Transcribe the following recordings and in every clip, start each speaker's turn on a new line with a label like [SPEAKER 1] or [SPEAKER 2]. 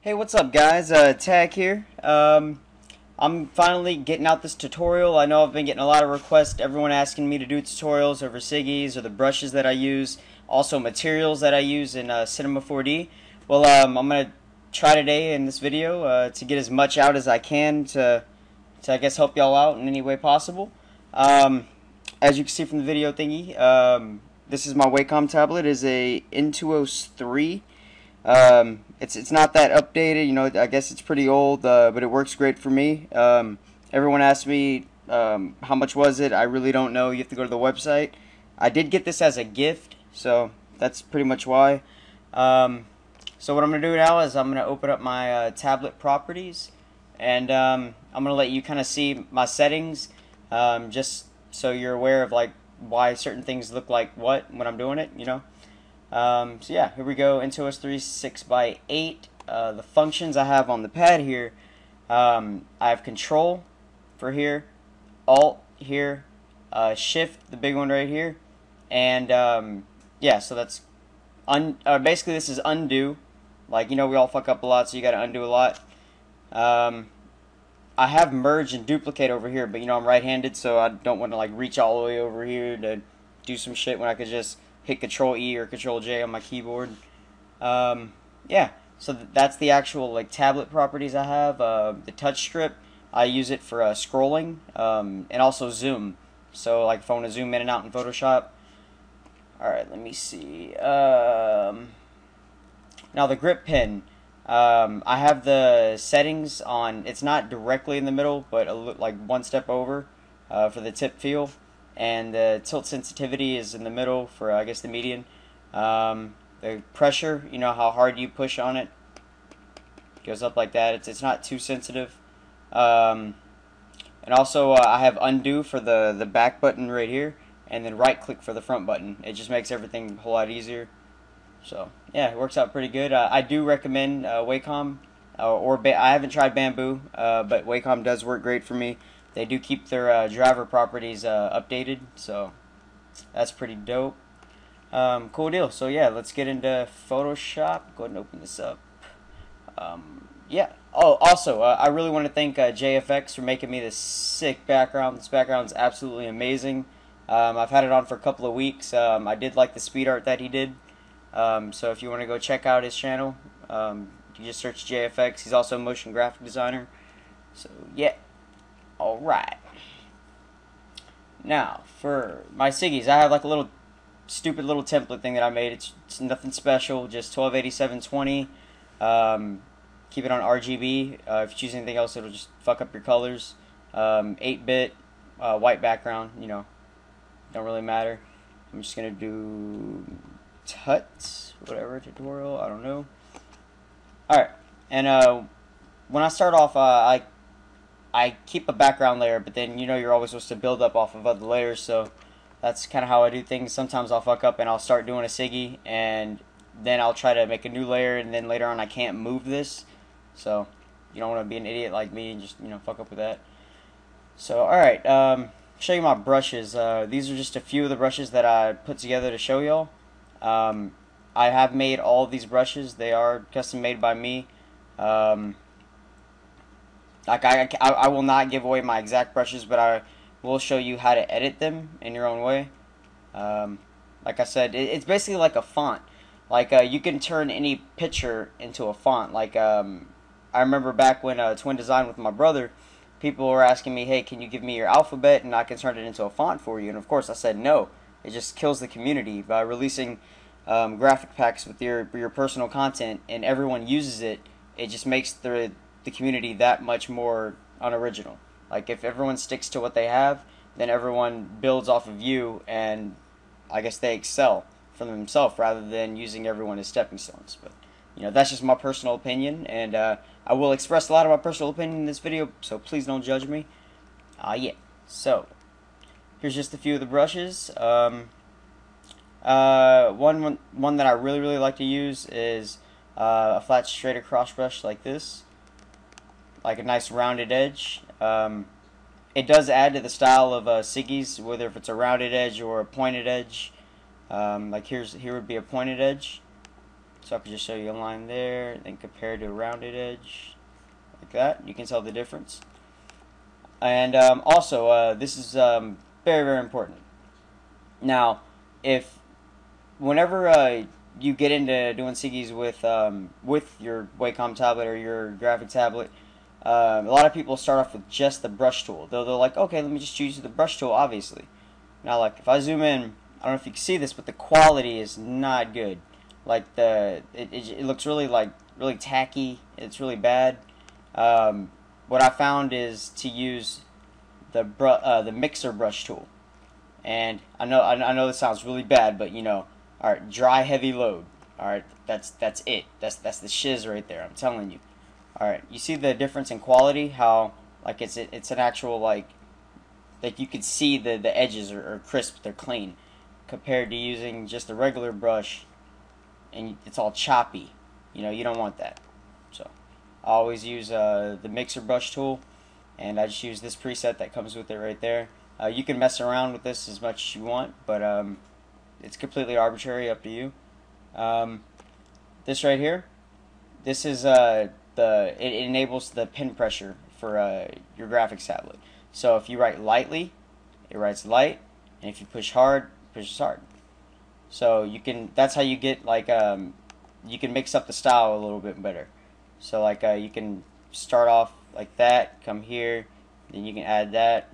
[SPEAKER 1] Hey, what's up guys? Tagg here. I'm finally getting out this tutorial. I know I've been getting a lot of requests, everyone asking me to do tutorials over Siggy's or the brushes that I use, also materials that I use in Cinema 4D. Well, I'm going to try today in this video to get as much out as I can to I guess help y'all out in any way possible. As you can see from the video thingy, this is my Wacom tablet. It is a Intuos 3. It's not that updated, you know. I guess it's pretty old, but it works great for me. Everyone asked me how much was it. I really don't know. You have to go to the website. I did get this as a gift, so that's pretty much why. So what I'm gonna do now is I'm gonna open up my tablet properties, and I'm gonna let you kind of see my settings, just so you're aware of like why certain things look like what when I'm doing it, you know. So yeah, here we go. Intuos 3 6x8. The functions I have on the pad here, I have Control for here, Alt here, Shift, the big one right here, and yeah. So that's basically this is undo. Like, you know, we all fuck up a lot, so you got to undo a lot. I have merge and duplicate over here, but you know I'm right-handed, so I don't want to like reach all the way over here to do some shit when I could just hit Control E or Control J on my keyboard. Yeah, so that's the actual like tablet properties I have. The touch strip, I use it for scrolling, and also zoom. So like if I want to zoom in and out in Photoshop. Alright, let me see. Now the grip pin, I have the settings on. It's not directly in the middle, but like one step over for the tip feel. And the tilt sensitivity is in the middle for, I guess, the median. The pressure, you know how hard you push on it, goes up like that. It's not too sensitive. And also I have undo for the back button right here, and then right click for the front button. It just makes everything a whole lot easier. So yeah, it works out pretty good. I do recommend Wacom, I haven't tried Bamboo, but Wacom does work great for me. They do keep their driver properties updated, so that's pretty dope. Cool deal. So yeah, let's get into Photoshop. Go ahead and open this up. Yeah. Oh, also, I really want to thank JFX for making me this sick background. This background is absolutely amazing. I've had it on for a couple of weeks. I did like the speed art that he did. So if you want to go check out his channel, you just search JFX. He's also a motion graphic designer. So yeah. Alright. Now, for my Siggies, I have like a little stupid little template thing that I made. It's nothing special, just 1280-720. Keep it on RGB. If you choose anything else, it'll just fuck up your colors. 8-bit, white background, you know, don't really matter. I'm just going to do tut, whatever, tutorial, I don't know. Alright, and when I start off, I keep a background layer, but then, you know, you're always supposed to build up off of other layers, so that's kind of how I do things. Sometimes I'll fuck up and I'll start doing a Siggy, and then I'll try to make a new layer, and then later on I can't move this, so you don't want to be an idiot like me and just, you know, fuck up with that. So, alright, show you my brushes. These are just a few of the brushes that I put together to show y'all. I have made all of these brushes. They are custom made by me. Like I will not give away my exact brushes, but I will show you how to edit them in your own way. Like I said, it's basically like a font. Like you can turn any picture into a font. Like I remember back when Twin Design with my brother, people were asking me, hey, can you give me your alphabet and I can turn it into a font for you? And of course I said no. It just kills the community by releasing graphic packs with your personal content, and everyone uses it. It just makes the community that much more unoriginal. Like if everyone sticks to what they have, then everyone builds off of you, and I guess they excel from themselves rather than using everyone as stepping stones. But you know, that's just my personal opinion, and I will express a lot of my personal opinion in this video, so please don't judge me. Yeah. So here's just a few of the brushes. One that I really like to use is a flat straight across brush like this. Like a nice rounded edge. It does add to the style of Siggy's, whether if it's a rounded edge or a pointed edge. Like here would be a pointed edge. So I can just show you a line there, then compare to a rounded edge, like that. You can tell the difference. And also, this is very, very important. Now, if whenever you get into doing Siggies with your Wacom tablet or your graphic tablet, a lot of people start off with just the brush tool. They're like, okay, let me just choose the brush tool, obviously. Now, like, if I zoom in, I don't know if you can see this, but the quality is not good. Like, it looks really, like, really tacky. It's really bad. What I found is to use the mixer brush tool. And I know this sounds really bad, but you know, all right, dry heavy load. All right, that's it. That's the shiz right there. I'm telling you. All right, you see the difference in quality? How like it's an actual like you can see the edges are crisp, they're clean, compared to using just a regular brush and it's all choppy. You know, you don't want that. So I always use the mixer brush tool, and I just use this preset that comes with it right there. You can mess around with this as much as you want, but it's completely arbitrary, up to you. This right here, this is it enables the pen pressure for your graphics tablet. So if you write lightly, it writes light, and if you push hard, it pushes hard. So that's how you get like you can mix up the style a little bit better. So like you can start off like that, come here, then you can add that.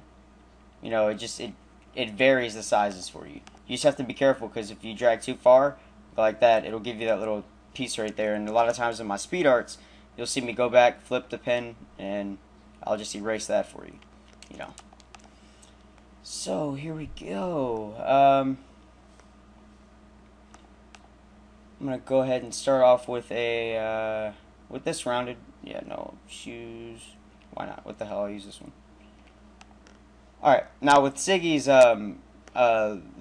[SPEAKER 1] You know, it varies the sizes for you. You just have to be careful, because if you drag too far like that, it'll give you that little piece right there. And a lot of times in my speed arts, you'll see me go back, flip the pen, and I'll just erase that for you. You know. So here we go. I'm gonna go ahead and start off with a with this rounded. Yeah, no shoes. Why not? What the hell? I'll use this one. All right. Now with Siggy's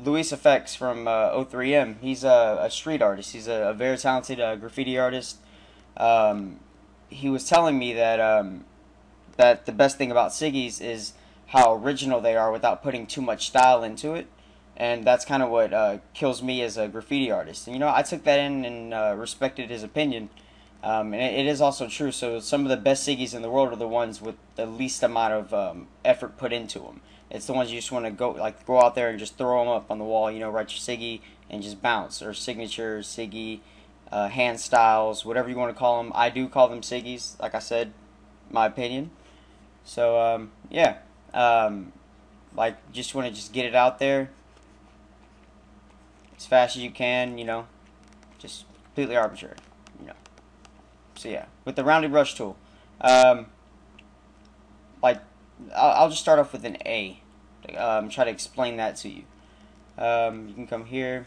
[SPEAKER 1] Luis Effects from O3M. He's a street artist. He's a very talented graffiti artist. He was telling me that that the best thing about Siggy's is how original they are without putting too much style into it. And that's kind of what kills me as a graffiti artist. And, you know, I took that in and respected his opinion. And it is also true. So some of the best Siggies in the world are the ones with the least amount of effort put into them. It's the ones you just want to go out there and just throw them up on the wall. You know, write your Siggy and just bounce, or signature Siggy, hand styles, whatever you want to call them. I do call them Siggies, like I said, my opinion. So yeah, like just want to just get it out there as fast as you can. You know, just completely arbitrary. You know. So yeah, with the rounded brush tool, like I'll just start off with an A. Try to explain that to you. You can come here.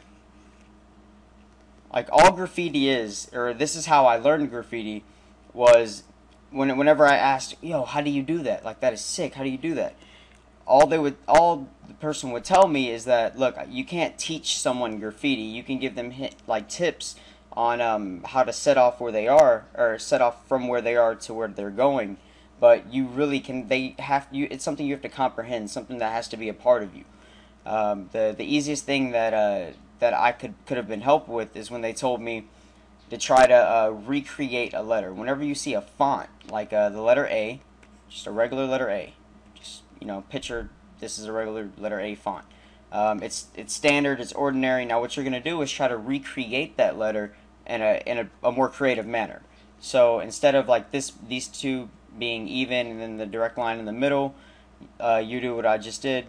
[SPEAKER 1] Like all graffiti is, or this is how I learned graffiti, was whenever I asked, yo, how do you do that? Like, that is sick. How do you do that? All the person would tell me is that, look, you can't teach someone graffiti. You can give them like tips on how to set off where they are, or set off from where they are to where they're going. But you really can. It's something you have to comprehend. Something that has to be a part of you. The easiest thing that that I could have been helped with is when they told me to try to recreate a letter. Whenever you see a font like the letter A, just a regular letter A, just, you know, picture this is a regular letter A font. It's standard, it's ordinary. Now what you're gonna do is try to recreate that letter in a more creative manner. So instead of like these two being even and then the direct line in the middle, you do what I just did.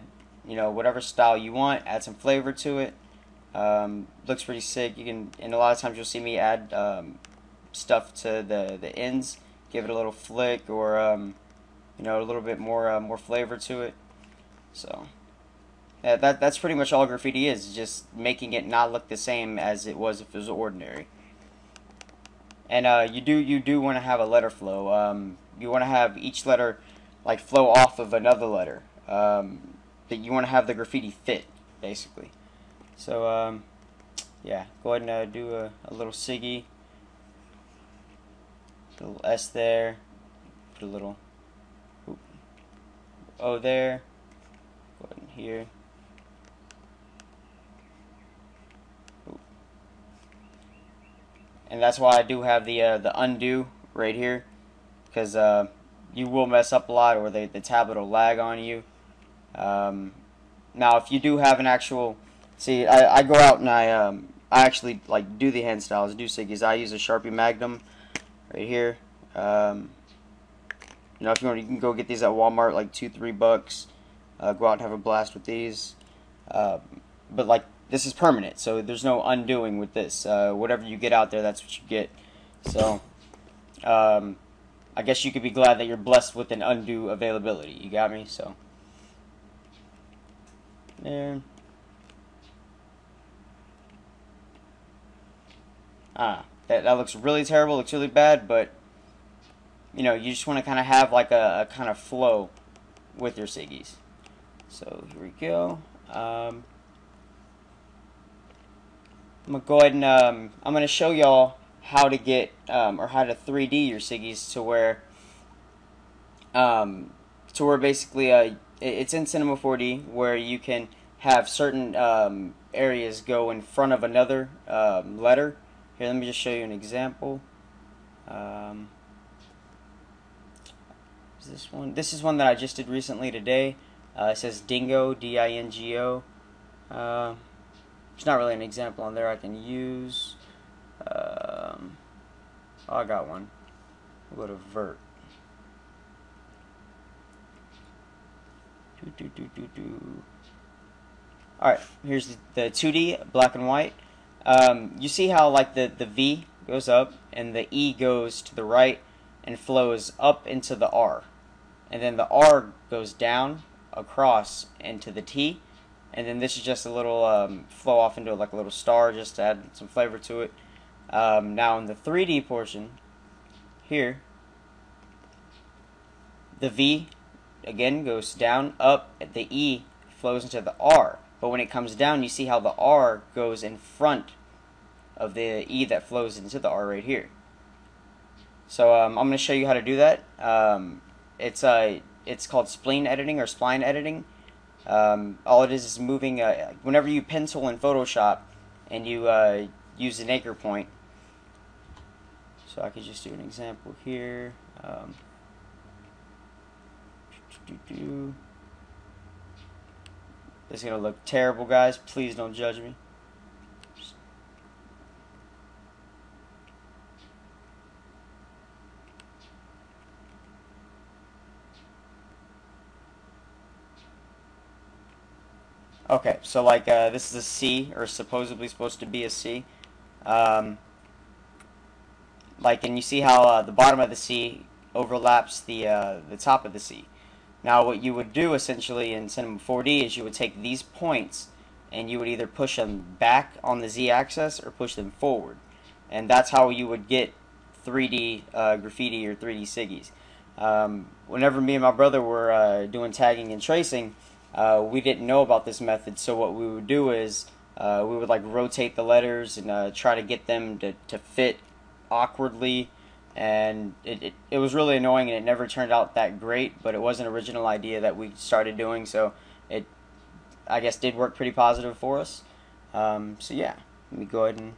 [SPEAKER 1] You know, whatever style you want, add some flavor to it. Looks pretty sick. You can, and a lot of times you'll see me add stuff to the ends, give it a little flick, or you know, a little bit more flavor to it. So yeah, that's pretty much all graffiti is, just making it not look the same as it was if it was ordinary. And you do want to have a letter flow. You want to have each letter like flow off of another letter. That you want to have the graffiti fit, basically. So yeah, go ahead and do a little Siggy, a little S there, put a little O there, go ahead and here, and that's why I do have the undo right here, because you will mess up a lot, or the tablet will lag on you. Now, if you do have an actual, see, I go out and I actually like do the hand styles, do Siggy's. I use a Sharpie Magnum right here. You know, if you want, you can go get these at Walmart, like $2-3. Go out and have a blast with these. But like, this is permanent, so there's no undoing with this. Whatever you get out there, that's what you get. So, I guess you could be glad that you're blessed with an undo availability. You got me? So, there. That looks really terrible. Looks really bad, but you know, you just want to kind of have like a kind of flow with your Siggies. So here we go. I'm gonna go ahead and I'm gonna show y'all how to get or how to 3D your Siggies to where basically it's in Cinema 4D, where you can have certain areas go in front of another letter. Here, let me just show you an example. Is this one? This is one that I just did recently today. It says Dingo, D-I-N-G-O. There's not really an example on there I can use. Oh, I got one. We'll go to Vert. Alright, here's the 2D, black and white. You see how like the V goes up and the E goes to the right and flows up into the R. And then the R goes down across into the T. And then this is just a little flow off into like a little star, just to add some flavor to it. Now in the 3D portion, here, the V again goes down, up, the E flows into the R. But when it comes down, you see how the R goes in front of the E that flows into the R right here. So I'm going to show you how to do that. It's called spline editing or spline editing. All it is moving, whenever you pencil in Photoshop and you use an anchor point. So I could just do an example here. This is going to look terrible, guys. Please don't judge me. Okay, so like this is a C, or supposedly supposed to be a C. Like, and you see how the bottom of the C overlaps the top of the C. Now, what you would do essentially in Cinema 4D is you would take these points and you would either push them back on the Z-axis or push them forward, and that's how you would get 3D graffiti or 3D Siggies. Whenever me and my brother were doing tagging and tracing, we didn't know about this method, so what we would do is we would like rotate the letters and try to get them to fit awkwardly, and it was really annoying, and it never turned out that great, but it was an original idea that we started doing, so it, I guess, did work pretty positive for us. So yeah, let me go ahead and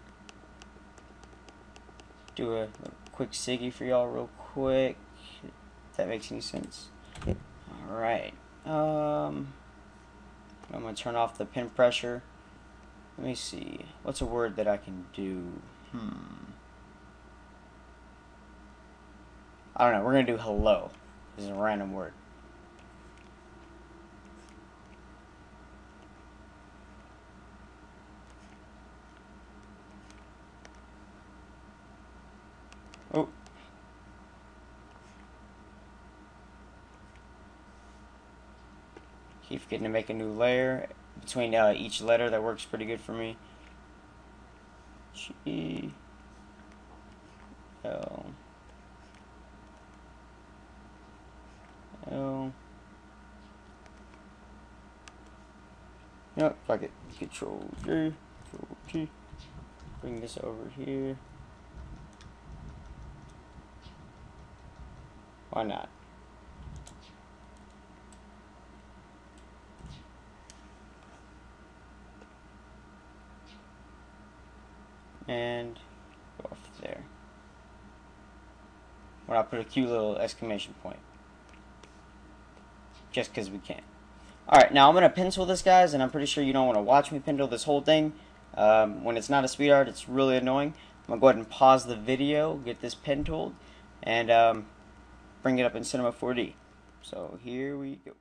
[SPEAKER 1] do a quick Siggy for y'all real quick, if that makes any sense. Alright, I'm going to turn off the pin pressure. Let me see, what's a word that I can do? I don't know, we're going to do hello. This is a random word. Oh. Keep forgetting to make a new layer between each letter. That works pretty good for me. G L L. Nope, fuck it. Control J, Control T. Bring this over here. Why not? And go off there. when I put a cute little exclamation point. Just because we can. Alright, now I'm going to pencil this, guys, and I'm pretty sure you don't want to watch me pencil this whole thing. When it's not a sweetheart, it's really annoying. I'm going to go ahead and pause the video, get this pen tooled, and bring it up in Cinema 4D. So here we go.